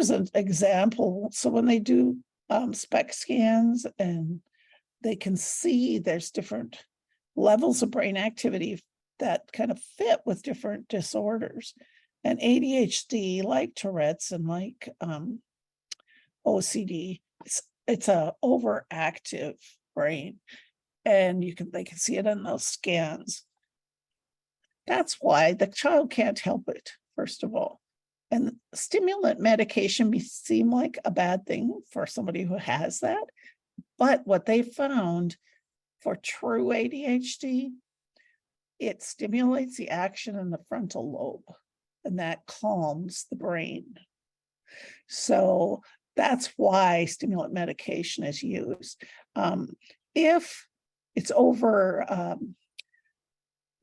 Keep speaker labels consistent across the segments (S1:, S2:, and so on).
S1: here's an example. So when they do SPECT scans, and they can see there's different levels of brain activity that kind of fit with different disorders. And ADHD, like Tourette's and like OCD, it's a overactive brain, and they can see it in those scans. That's why the child can't help it, first of all. And stimulant medication may seem like a bad thing for somebody who has that, but what they found for true ADHD, it stimulates the action in the frontal lobe, and that calms the brain. So that's why stimulant medication is used. If it's over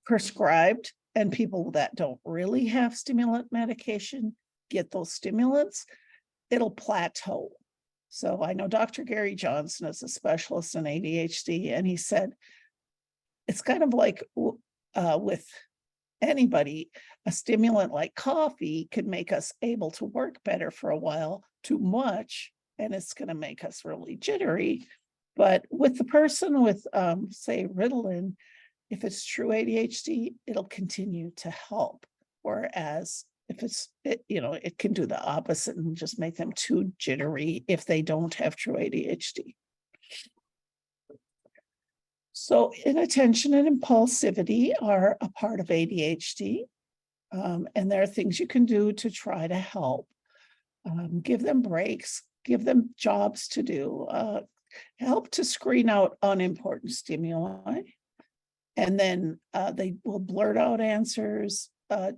S1: prescribed, and people that don't really have stimulant medication get those stimulants, it'll plateau. So I know Dr. Gary Johnson is a specialist in ADHD, and he said it's kind of like with anybody, a stimulant like coffee could make us able to work better for a while. Too much, and it's going to make us really jittery. But with the person with, say, Ritalin, if it's true ADHD, it'll continue to help. Whereas if it can do the opposite and just make them too jittery if they don't have true ADHD. So inattention and impulsivity are a part of ADHD. And there are things you can do to try to help. Give them breaks, give them jobs to do, help to screen out unimportant stimuli. And then they will blurt out answers.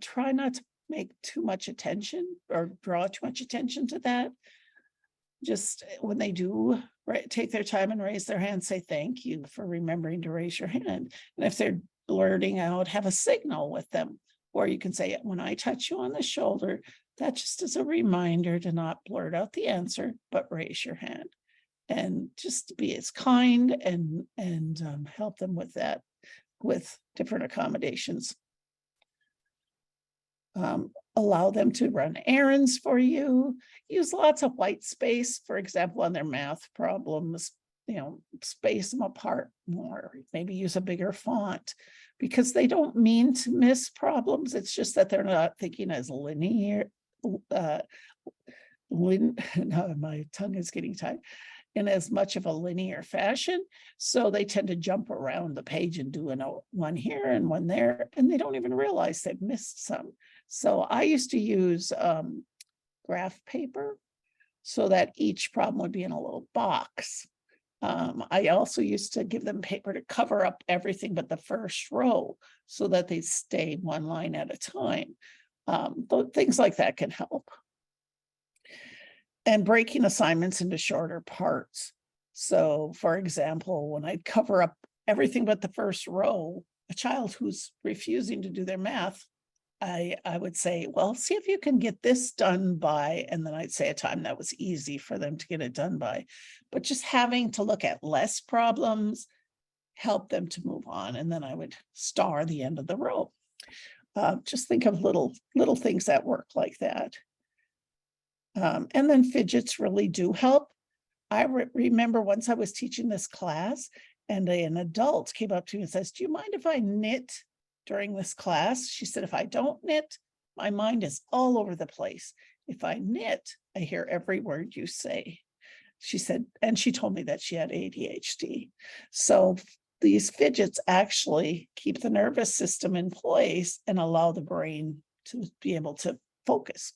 S1: Try not to make too much attention or draw too much attention to that. Just when they do take their time and raise their hand, say thank you for remembering to raise your hand. And if they're blurting out, have a signal with them, or you can say, when I touch you on the shoulder, that just is a reminder to not blurt out the answer, but raise your hand. And just be as kind and help them with that, with different accommodations. Allow them to run errands for you. Use lots of white space, for example, on their math problems. Space them apart more. Maybe use a bigger font, because they don't mean to miss problems. It's just that they're not thinking as linear. No, my tongue is getting tied. In as much of a linear fashion. So they tend to jump around the page and do one here and one there, and they don't even realize they've missed some. So I used to use graph paper so that each problem would be in a little box. I also used to give them paper to cover up everything but the first row so that they stay one line at a time. Things like that can help. And breaking assignments into shorter parts. So, for example, when I cover up everything but the first row, a child who's refusing to do their math, I would say, well, see if you can get this done by, and then I'd say a time that was easy for them to get it done by. But just having to look at less problems help them to move on. And then I would star the end of the row. Just think of little things that work like that. And then fidgets really do help. I remember once I was teaching this class, and an adult came up to me and says, do you mind if I knit during this class? She said, if I don't knit, my mind is all over the place. If I knit, I hear every word you say. She said, and she told me that she had ADHD. So these fidgets actually keep the nervous system in place and allow the brain to be able to focus.